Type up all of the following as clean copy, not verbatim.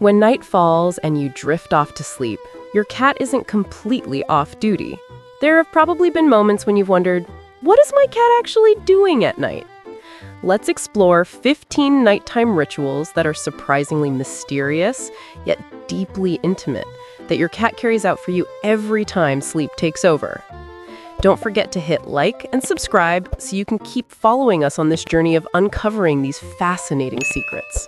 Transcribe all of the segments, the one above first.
When night falls and you drift off to sleep, your cat isn't completely off duty. There have probably been moments when you've wondered, what is my cat actually doing at night? Let's explore 15 nighttime rituals that are surprisingly mysterious, yet deeply intimate, that your cat carries out for you every time sleep takes over. Don't forget to hit like and subscribe so you can keep following us on this journey of uncovering these fascinating secrets.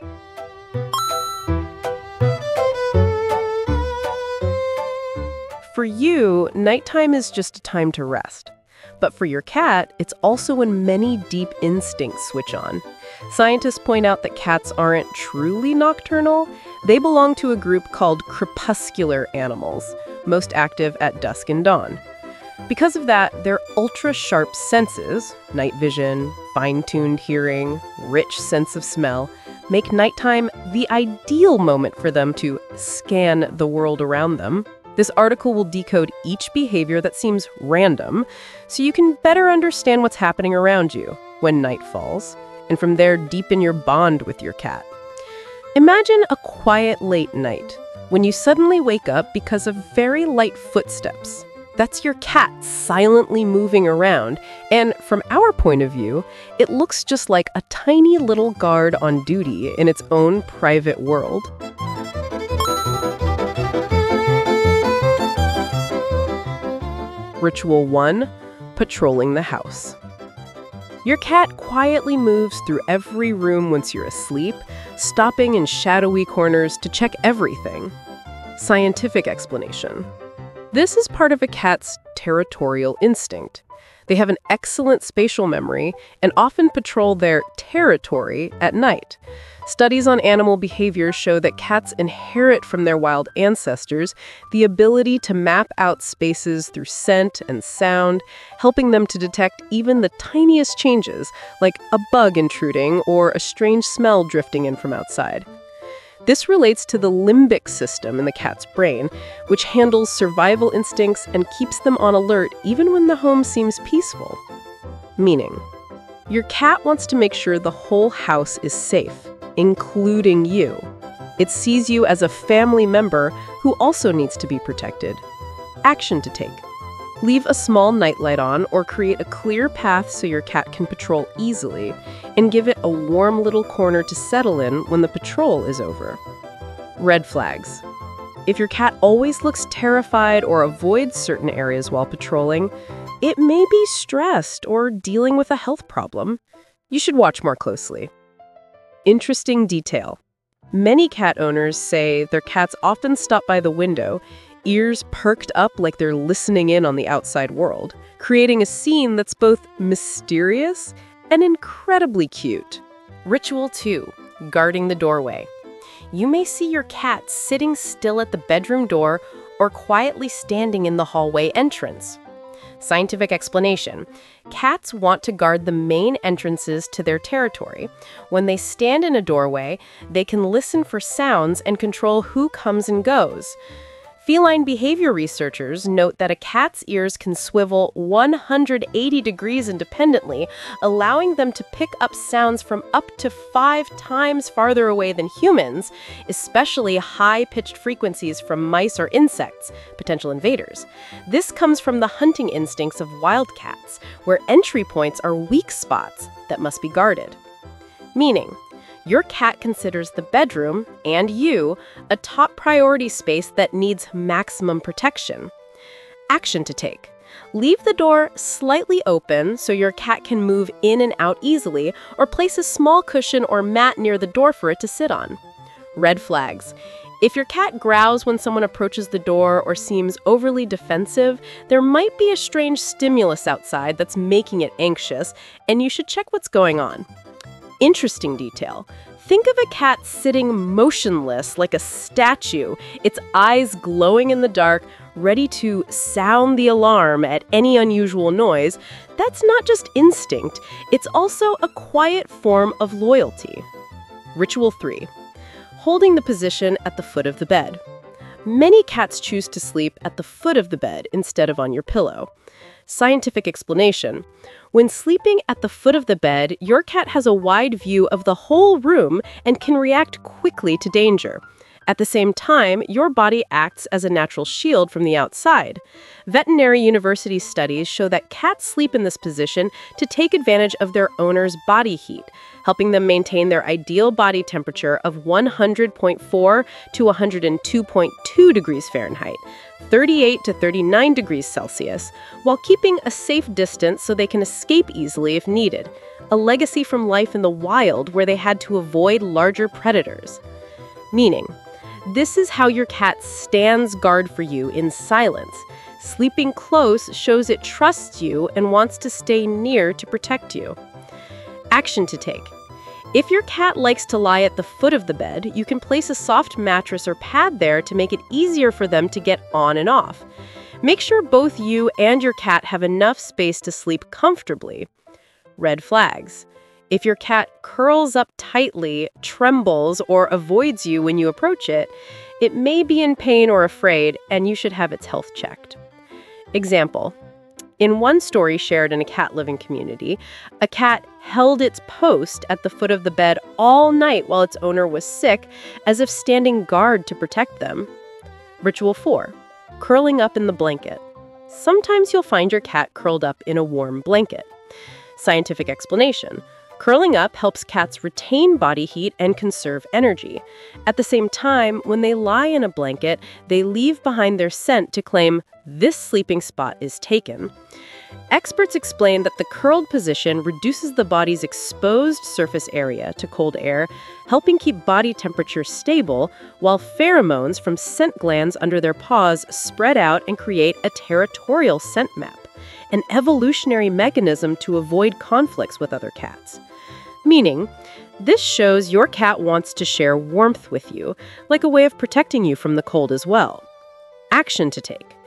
For you, nighttime is just a time to rest. But for your cat, it's also when many deep instincts switch on. Scientists point out that cats aren't truly nocturnal. They belong to a group called crepuscular animals, most active at dusk and dawn. Because of that, their ultra-sharp senses, night vision, fine-tuned hearing, rich sense of smell, make nighttime the ideal moment for them to scan the world around them. This article will decode each behavior that seems random, so you can better understand what's happening around you when night falls, and from there deepen your bond with your cat. Imagine a quiet late night, when you suddenly wake up because of very light footsteps. That's your cat silently moving around, and from our point of view, it looks just like a tiny little guard on duty in its own private world. Ritual 1. Patrolling the house. Your cat quietly moves through every room once you're asleep, stopping in shadowy corners to check everything. Scientific explanation. This is part of a cat's territorial instinct. They have an excellent spatial memory and often patrol their territory at night. Studies on animal behavior show that cats inherit from their wild ancestors the ability to map out spaces through scent and sound, helping them to detect even the tiniest changes, like a bug intruding or a strange smell drifting in from outside. This relates to the limbic system in the cat's brain, which handles survival instincts and keeps them on alert even when the home seems peaceful. Meaning, your cat wants to make sure the whole house is safe, including you. It sees you as a family member who also needs to be protected. Action to take. Leave a small nightlight on or create a clear path so your cat can patrol easily, and give it a warm little corner to settle in when the patrol is over. Red flags. If your cat always looks terrified or avoids certain areas while patrolling, it may be stressed or dealing with a health problem. You should watch more closely. Interesting detail. Many cat owners say their cats often stop by the window, ears perked up like they're listening in on the outside world, creating a scene that's both mysterious and incredibly cute. Ritual 2. Guarding the doorway. You may see your cat sitting still at the bedroom door or quietly standing in the hallway entrance. Scientific explanation. Cats want to guard the main entrances to their territory. When they stand in a doorway, they can listen for sounds and control who comes and goes. Feline behavior researchers note that a cat's ears can swivel 180 degrees independently, allowing them to pick up sounds from up to 5 times farther away than humans, especially high-pitched frequencies from mice or insects, potential invaders. This comes from the hunting instincts of wild cats, where entry points are weak spots that must be guarded. Meaning, your cat considers the bedroom, and you, a top priority space that needs maximum protection. Action to take. Leave the door slightly open so your cat can move in and out easily, or place a small cushion or mat near the door for it to sit on. Red flags. If your cat growls when someone approaches the door or seems overly defensive, there might be a strange stimulus outside that's making it anxious, and you should check what's going on. Interesting detail. Think of a cat sitting motionless like a statue, its eyes glowing in the dark, ready to sound the alarm at any unusual noise. That's not just instinct, it's also a quiet form of loyalty. Ritual 3. Holding the position at the foot of the bed. Many cats choose to sleep at the foot of the bed instead of on your pillow. Scientific explanation. When sleeping at the foot of the bed, your cat has a wide view of the whole room and can react quickly to danger. At the same time, your body acts as a natural shield from the outside. Veterinary university studies show that cats sleep in this position to take advantage of their owner's body heat, helping them maintain their ideal body temperature of 100.4 to 102.2 degrees Fahrenheit, 38 to 39 degrees Celsius, while keeping a safe distance so they can escape easily if needed, a legacy from life in the wild where they had to avoid larger predators. Meaning, this is how your cat stands guard for you in silence. Sleeping close shows it trusts you and wants to stay near to protect you. Action to take. If your cat likes to lie at the foot of the bed, you can place a soft mattress or pad there to make it easier for them to get on and off. Make sure both you and your cat have enough space to sleep comfortably. Red flags. If your cat curls up tightly, trembles, or avoids you when you approach it, it may be in pain or afraid, and you should have its health checked. Example. In one story shared in a cat-living community, a cat held its post at the foot of the bed all night while its owner was sick, as if standing guard to protect them. Ritual 4. Curling up in the blanket. Sometimes you'll find your cat curled up in a warm blanket. Scientific explanation. Curling up helps cats retain body heat and conserve energy. At the same time, when they lie in a blanket, they leave behind their scent to claim, "This sleeping spot is taken." Experts explain that the curled position reduces the body's exposed surface area to cold air, helping keep body temperature stable, while pheromones from scent glands under their paws spread out and create a territorial scent map, an evolutionary mechanism to avoid conflicts with other cats. Meaning, this shows your cat wants to share warmth with you, like a way of protecting you from the cold as well. Action to take.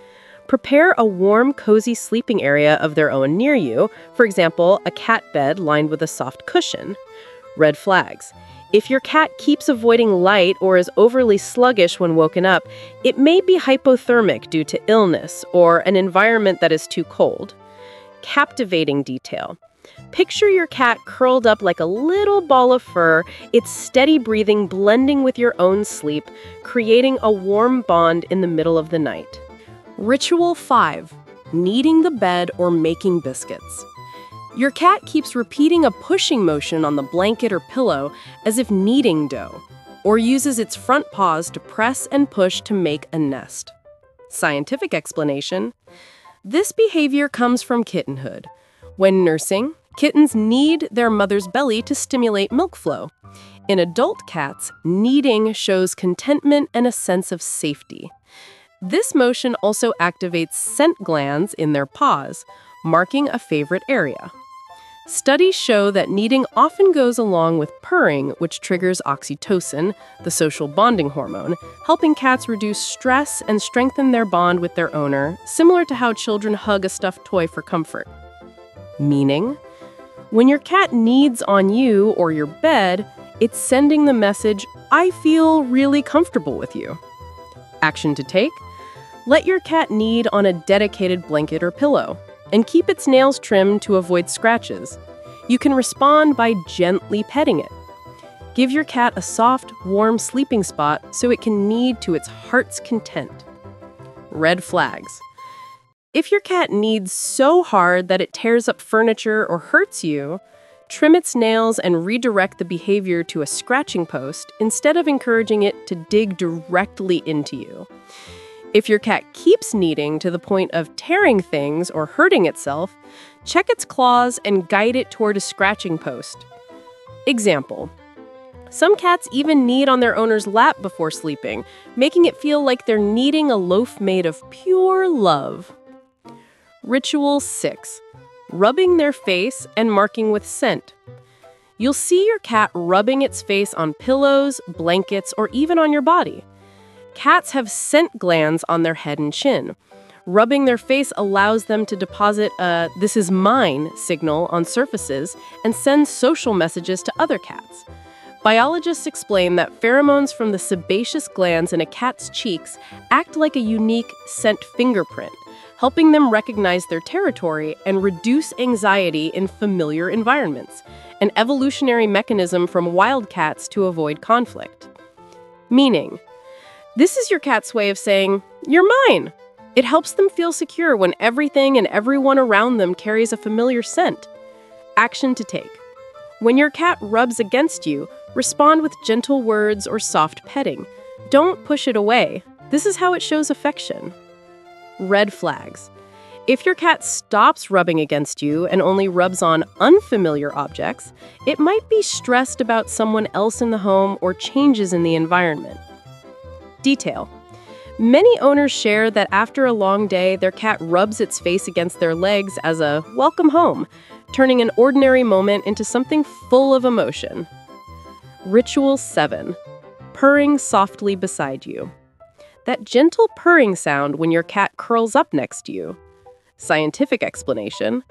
Prepare a warm, cozy sleeping area of their own near you, for example, a cat bed lined with a soft cushion. Red flags. If your cat keeps avoiding light or is overly sluggish when woken up, it may be hypothermic due to illness or an environment that is too cold. Captivating detail. Picture your cat curled up like a little ball of fur, its steady breathing blending with your own sleep, creating a warm bond in the middle of the night. Ritual 5. Kneading the bed or making biscuits. Your cat keeps repeating a pushing motion on the blanket or pillow as if kneading dough, or uses its front paws to press and push to make a nest. Scientific explanation. This behavior comes from kittenhood. When nursing, kittens knead their mother's belly to stimulate milk flow. In adult cats, kneading shows contentment and a sense of safety. This motion also activates scent glands in their paws, marking a favorite area. Studies show that kneading often goes along with purring, which triggers oxytocin, the social bonding hormone, helping cats reduce stress and strengthen their bond with their owner, similar to how children hug a stuffed toy for comfort. Meaning, when your cat kneads on you or your bed, it's sending the message, "I feel really comfortable with you." Action to take? Let your cat knead on a dedicated blanket or pillow, and keep its nails trimmed to avoid scratches. You can respond by gently petting it. Give your cat a soft, warm sleeping spot so it can knead to its heart's content. Red flags. If your cat kneads so hard that it tears up furniture or hurts you, trim its nails and redirect the behavior to a scratching post instead of encouraging it to dig directly into you. If your cat keeps kneading to the point of tearing things or hurting itself, check its claws and guide it toward a scratching post. Example. Some cats even knead on their owner's lap before sleeping, making it feel like they're kneading a loaf made of pure love. Ritual 6. Rubbing their face and marking with scent. You'll see your cat rubbing its face on pillows, blankets, or even on your body. Cats have scent glands on their head and chin. Rubbing their face allows them to deposit a "this is mine" signal on surfaces and send social messages to other cats. Biologists explain that pheromones from the sebaceous glands in a cat's cheeks act like a unique scent fingerprint, helping them recognize their territory and reduce anxiety in familiar environments, an evolutionary mechanism from wild cats to avoid conflict. Meaning, This is your cat's way of saying, "You're mine." It helps them feel secure when everything and everyone around them carries a familiar scent. Action to take. When your cat rubs against you, respond with gentle words or soft petting. Don't push it away. This is how it shows affection. Red flags. If your cat stops rubbing against you and only rubs on unfamiliar objects, it might be stressed about someone else in the home or changes in the environment. Detail. Many owners share that after a long day, their cat rubs its face against their legs as a welcome home, turning an ordinary moment into something full of emotion. Ritual 7. Purring softly beside you. That gentle purring sound when your cat curls up next to you. Scientific explanation.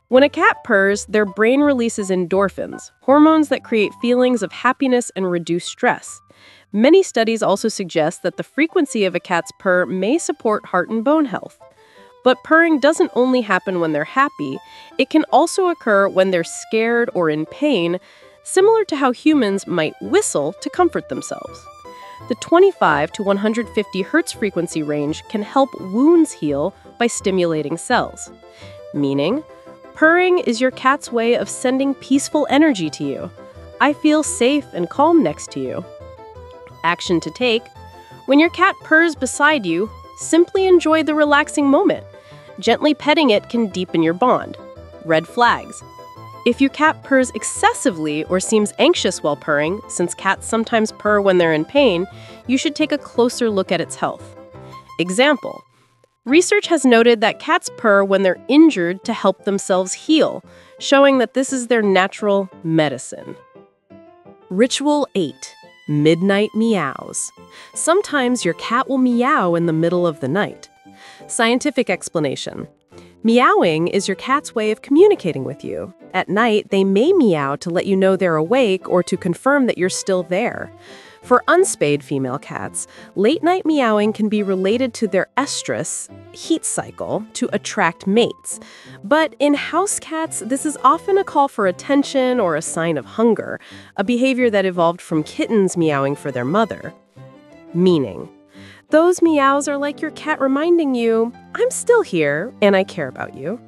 When a cat purrs, their brain releases endorphins, hormones that create feelings of happiness and reduce stress. Many studies also suggest that the frequency of a cat's purr may support heart and bone health. But purring doesn't only happen when they're happy, it can also occur when they're scared or in pain, similar to how humans might whistle to comfort themselves. The 25 to 150 Hz frequency range can help wounds heal by stimulating cells. Meaning, purring is your cat's way of sending peaceful energy to you. I feel safe and calm next to you. Action to take. When your cat purrs beside you, simply enjoy the relaxing moment. Gently petting it can deepen your bond. Red flags. If your cat purrs excessively or seems anxious while purring, since cats sometimes purr when they're in pain, you should take a closer look at its health. Example. Research has noted that cats purr when they're injured to help themselves heal, showing that this is their natural medicine. Ritual 8. Midnight meows. Sometimes your cat will meow in the middle of the night. Scientific explanation. Meowing is your cat's way of communicating with you. At night, they may meow to let you know they're awake or to confirm that you're still there. For unspayed female cats, late-night meowing can be related to their estrus, heat cycle, to attract mates. But in house cats, this is often a call for attention or a sign of hunger, a behavior that evolved from kittens meowing for their mother. Meaning, those meows are like your cat reminding you, "I'm still here and I care about you."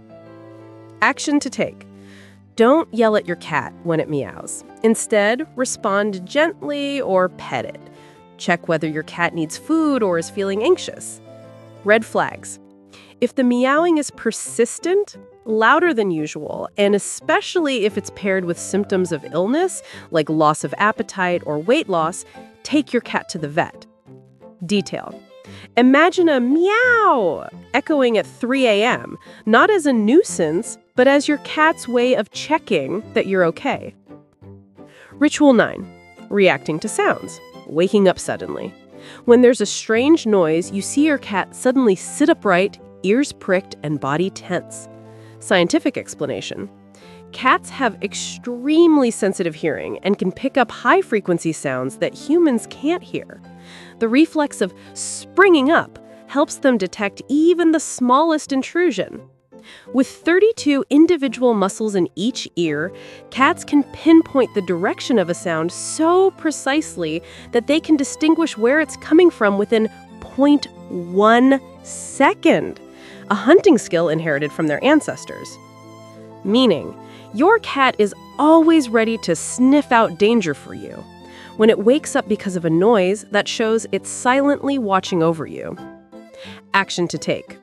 Action to take. Don't yell at your cat when it meows. Instead, respond gently or pet it. Check whether your cat needs food or is feeling anxious. Red flags. If the meowing is persistent, louder than usual, and especially if it's paired with symptoms of illness, like loss of appetite or weight loss, take your cat to the vet. Detail. Imagine a meow echoing at 3 a.m., not as a nuisance, but as your cat's way of checking that you're okay. Ritual 9. Reacting to sounds. Waking up suddenly. When there's a strange noise, you see your cat suddenly sit upright, ears pricked, and body tense. Scientific explanation. Cats have extremely sensitive hearing and can pick up high-frequency sounds that humans can't hear. The reflex of springing up helps them detect even the smallest intrusion. With 32 individual muscles in each ear, cats can pinpoint the direction of a sound so precisely that they can distinguish where it's coming from within 0.1 second, a hunting skill inherited from their ancestors. Meaning, your cat is always ready to sniff out danger for you. When it wakes up because of a noise, that shows it's silently watching over you. Action to take.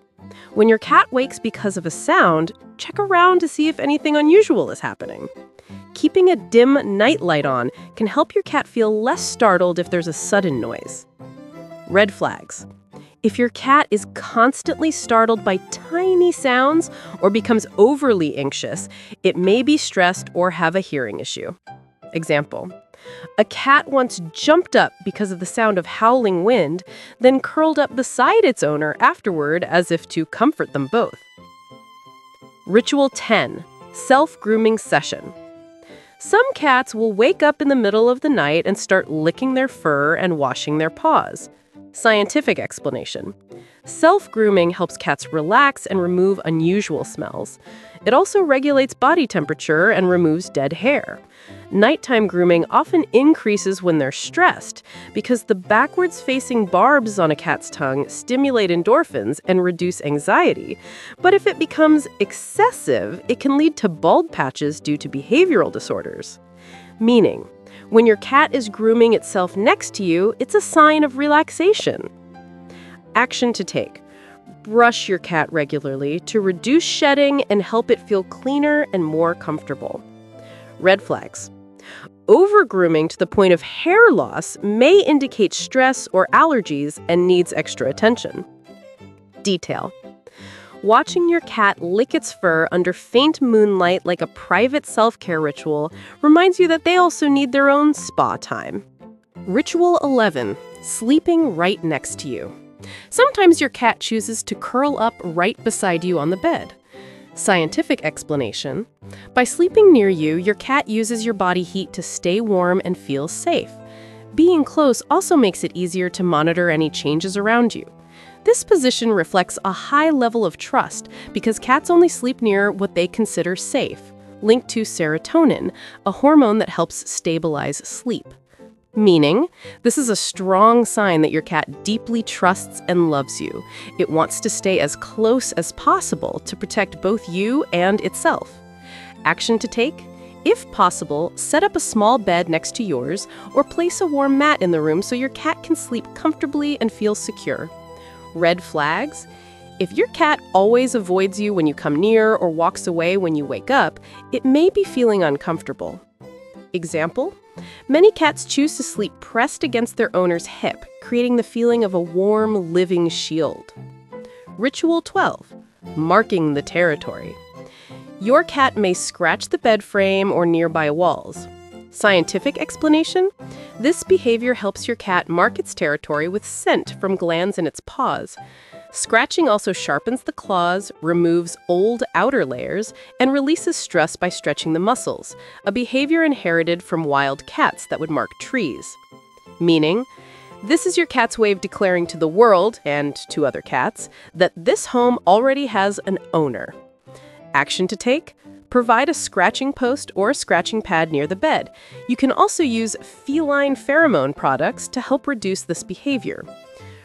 When your cat wakes because of a sound, check around to see if anything unusual is happening. Keeping a dim nightlight on can help your cat feel less startled if there's a sudden noise. Red flags. If your cat is constantly startled by tiny sounds or becomes overly anxious, it may be stressed or have a hearing issue. Example. A cat once jumped up because of the sound of howling wind, then curled up beside its owner afterward as if to comfort them both. Ritual 10. Self-Grooming Session. Some cats will wake up in the middle of the night and start licking their fur and washing their paws. Scientific explanation. Self-grooming helps cats relax and remove unusual smells. It also regulates body temperature and removes dead hair. Nighttime grooming often increases when they're stressed because the backwards-facing barbs on a cat's tongue stimulate endorphins and reduce anxiety. But if it becomes excessive, it can lead to bald patches due to behavioral disorders. Meaning, when your cat is grooming itself next to you, it's a sign of relaxation. Action to take. Brush your cat regularly to reduce shedding and help it feel cleaner and more comfortable. Red flags. Over-grooming to the point of hair loss may indicate stress or allergies and needs extra attention. Detail. Watching your cat lick its fur under faint moonlight like a private self-care ritual reminds you that they also need their own spa time. Ritual 11. Sleeping right next to you. Sometimes your cat chooses to curl up right beside you on the bed. Scientific explanation. By sleeping near you, your cat uses your body heat to stay warm and feel safe. Being close also makes it easier to monitor any changes around you. This position reflects a high level of trust because cats only sleep near what they consider safe, linked to serotonin, a hormone that helps stabilize sleep. Meaning, this is a strong sign that your cat deeply trusts and loves you. It wants to stay as close as possible to protect both you and itself. Action to take? If possible, set up a small bed next to yours or place a warm mat in the room so your cat can sleep comfortably and feel secure. Red flags? If your cat always avoids you when you come near or walks away when you wake up, it may be feeling uncomfortable. Example? Many cats choose to sleep pressed against their owner's hip, creating the feeling of a warm, living shield. Ritual 12. Marking the territory. Your cat may scratch the bed frame or nearby walls. Scientific explanation? This behavior helps your cat mark its territory with scent from glands in its paws. Scratching also sharpens the claws, removes old outer layers, and releases stress by stretching the muscles, a behavior inherited from wild cats that would mark trees. Meaning, this is your cat's way of declaring to the world, and to other cats, that this home already has an owner. Action to take? Provide a scratching post or a scratching pad near the bed. You can also use feline pheromone products to help reduce this behavior.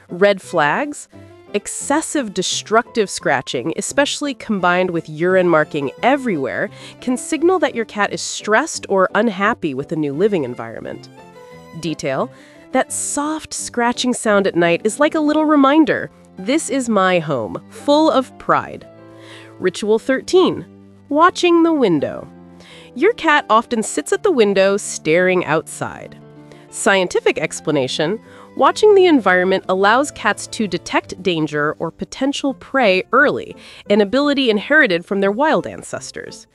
Red flags? Excessive destructive scratching, especially combined with urine marking everywhere, can signal that your cat is stressed or unhappy with the new living environment. Detail: that soft scratching sound at night is like a little reminder. This is my home, full of pride. Ritual 13. Watching the window. Your cat often sits at the window staring outside. Scientific explanation: watching the environment allows cats to detect danger or potential prey early, an ability inherited from their wild ancestors.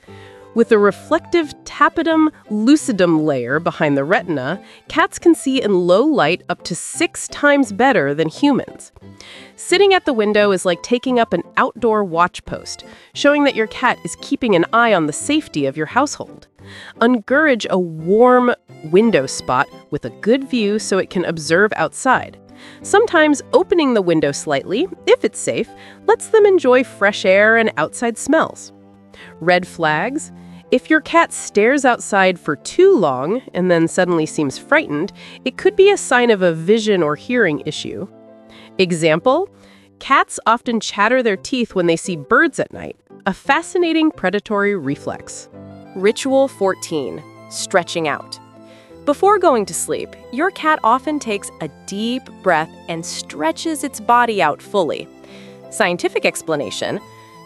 With a reflective tapetum lucidum layer behind the retina, cats can see in low light up to 6 times better than humans. Sitting at the window is like taking up an outdoor watch post, showing that your cat is keeping an eye on the safety of your household. Encourage a warm window spot with a good view so it can observe outside. Sometimes opening the window slightly, if it's safe, lets them enjoy fresh air and outside smells. Red flags: if your cat stares outside for too long and then suddenly seems frightened, it could be a sign of a vision or hearing issue. Example: cats often chatter their teeth when they see birds at night, a fascinating predatory reflex. Ritual 14. Stretching out. Before going to sleep, your cat often takes a deep breath and stretches its body out fully. Scientific explanation: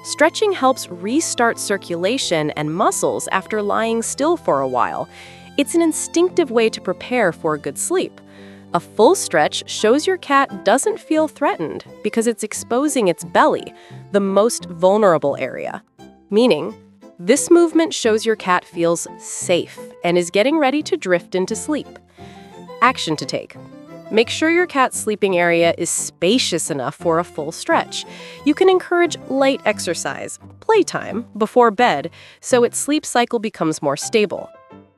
stretching helps restart circulation and muscles after lying still for a while. It's an instinctive way to prepare for a good sleep. A full stretch shows your cat doesn't feel threatened because it's exposing its belly, the most vulnerable area. Meaning, this movement shows your cat feels safe and is getting ready to drift into sleep. Action to take. Make sure your cat's sleeping area is spacious enough for a full stretch. You can encourage light exercise, playtime, before bed, so its sleep cycle becomes more stable.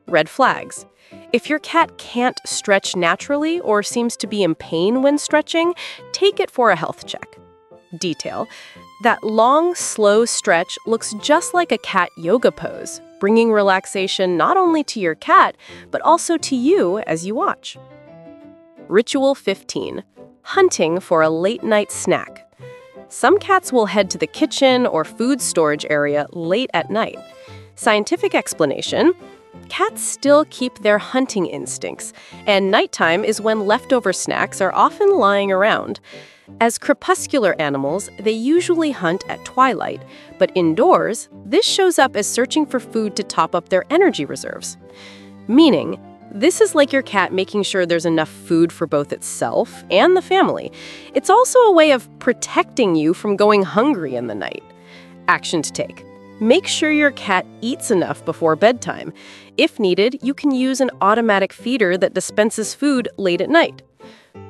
Red flags. If your cat can't stretch naturally or seems to be in pain when stretching, take it for a health check. Detail. That long, slow stretch looks just like a cat yoga pose, bringing relaxation not only to your cat, but also to you as you watch. Ritual 15. Hunting for a late-night snack. Some cats will head to the kitchen or food storage area late at night. Scientific explanation: cats still keep their hunting instincts, and nighttime is when leftover snacks are often lying around. As crepuscular animals, they usually hunt at twilight, but indoors, this shows up as searching for food to top up their energy reserves. Meaning, this is like your cat making sure there's enough food for both itself and the family. It's also a way of protecting you from going hungry in the night. Action to take. Make sure your cat eats enough before bedtime. If needed, you can use an automatic feeder that dispenses food late at night.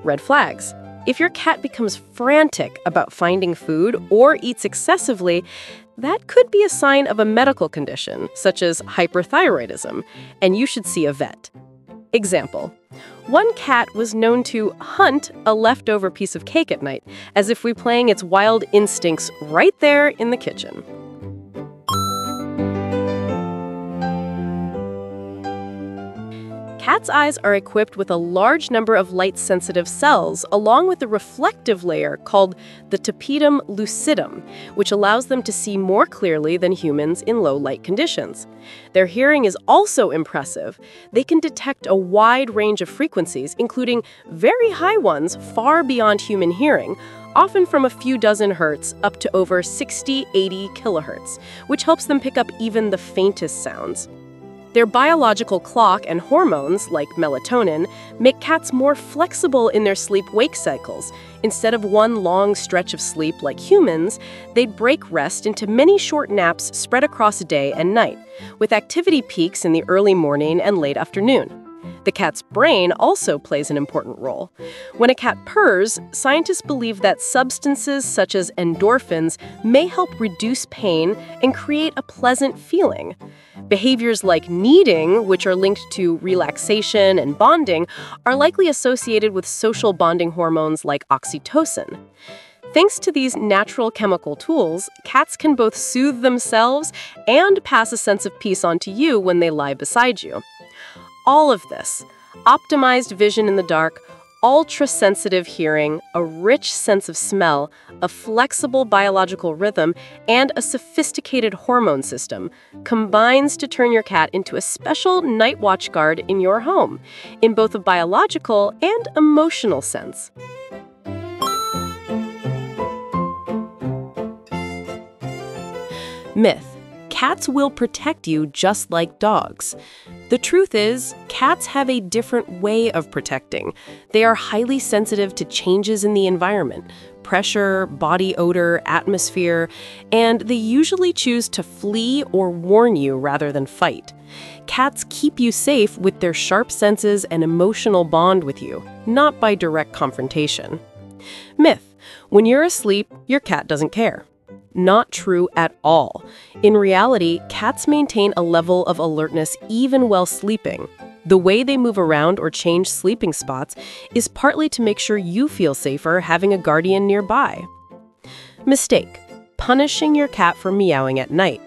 Red flags. If your cat becomes frantic about finding food or eats excessively, that could be a sign of a medical condition, such as hyperthyroidism, and you should see a vet. Example. One cat was known to hunt a leftover piece of cake at night, as if replaying its wild instincts right there in the kitchen. Cats' eyes are equipped with a large number of light-sensitive cells, along with a reflective layer called the tapetum lucidum, which allows them to see more clearly than humans in low-light conditions. Their hearing is also impressive. They can detect a wide range of frequencies, including very high ones far beyond human hearing, often from a few dozen hertz up to over 60-80 kilohertz, which helps them pick up even the faintest sounds. Their biological clock and hormones, like melatonin, make cats more flexible in their sleep-wake cycles. Instead of one long stretch of sleep like humans, they'd break rest into many short naps spread across day and night, with activity peaks in the early morning and late afternoon. The cat's brain also plays an important role. When a cat purrs, scientists believe that substances such as endorphins may help reduce pain and create a pleasant feeling. Behaviors like kneading, which are linked to relaxation and bonding, are likely associated with social bonding hormones like oxytocin. Thanks to these natural chemical tools, cats can both soothe themselves and pass a sense of peace onto you when they lie beside you. All of this, optimized vision in the dark, ultra-sensitive hearing, a rich sense of smell, a flexible biological rhythm, and a sophisticated hormone system, combines to turn your cat into a special night watch guard in your home, in both a biological and emotional sense. Myth: cats will protect you just like dogs. The truth is, cats have a different way of protecting. They are highly sensitive to changes in the environment, pressure, body odor, atmosphere, and they usually choose to flee or warn you rather than fight. Cats keep you safe with their sharp senses and emotional bond with you, not by direct confrontation. Myth: when you're asleep, your cat doesn't care. Not true at all. In reality, cats maintain a level of alertness even while sleeping. The way they move around or change sleeping spots is partly to make sure you feel safer having a guardian nearby. Mistake: punishing your cat for meowing at night.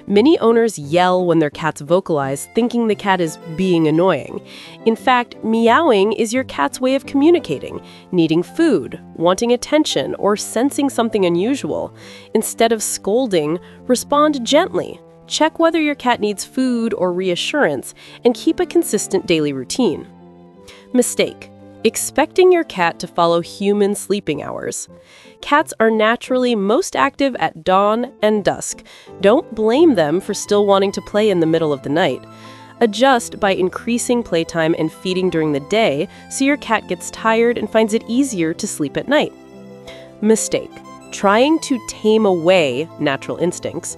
Many owners yell when their cats vocalize, thinking the cat is being annoying. In fact, meowing is your cat's way of communicating, needing food, wanting attention, or sensing something unusual. Instead of scolding, respond gently. Check whether your cat needs food or reassurance, and keep a consistent daily routine. Mistake: expecting your cat to follow human sleeping hours. Cats are naturally most active at dawn and dusk. Don't blame them for still wanting to play in the middle of the night. Adjust by increasing playtime and feeding during the day so your cat gets tired and finds it easier to sleep at night. Mistake: trying to tame away natural instincts.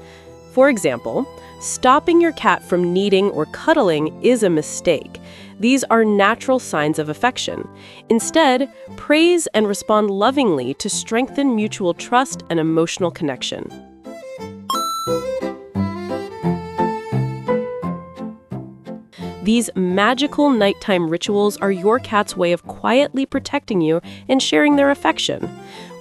For example, stopping your cat from kneading or cuddling is a mistake. These are natural signs of affection. Instead, praise and respond lovingly to strengthen mutual trust and emotional connection. These magical nighttime rituals are your cat's way of quietly protecting you and sharing their affection.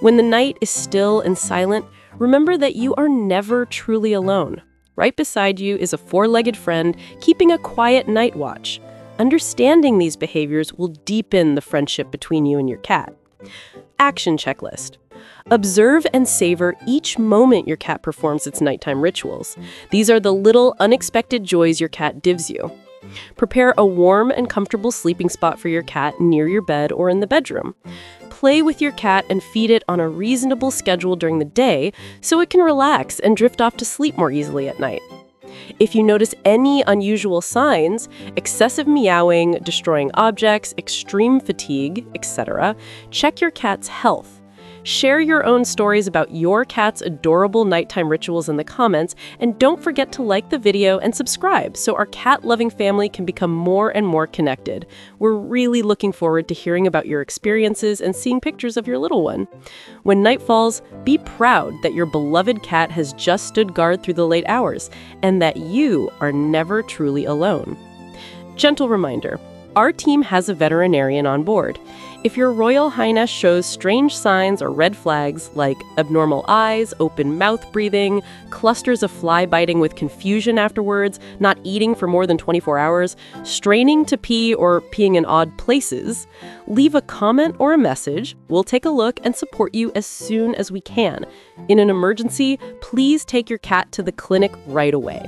When the night is still and silent, remember that you are never truly alone. Right beside you is a four-legged friend keeping a quiet night watch. Understanding these behaviors will deepen the friendship between you and your cat. Action checklist. Observe and savor each moment your cat performs its nighttime rituals. These are the little unexpected joys your cat gives you. Prepare a warm and comfortable sleeping spot for your cat near your bed or in the bedroom. Play with your cat and feed it on a reasonable schedule during the day so it can relax and drift off to sleep more easily at night. If you notice any unusual signs, excessive meowing, destroying objects, extreme fatigue, etc., check your cat's health. Share your own stories about your cat's adorable nighttime rituals in the comments, and don't forget to like the video and subscribe so our cat-loving family can become more and more connected. We're really looking forward to hearing about your experiences and seeing pictures of your little one. When night falls, be proud that your beloved cat has just stood guard through the late hours, and that you are never truly alone. Gentle reminder, our team has a veterinarian on board. If your Royal Highness shows strange signs or red flags like abnormal eyes, open mouth breathing, clusters of fly biting with confusion afterwards, not eating for more than 24 hours, straining to pee or peeing in odd places, leave a comment or a message. We'll take a look and support you as soon as we can. In an emergency, please take your cat to the clinic right away.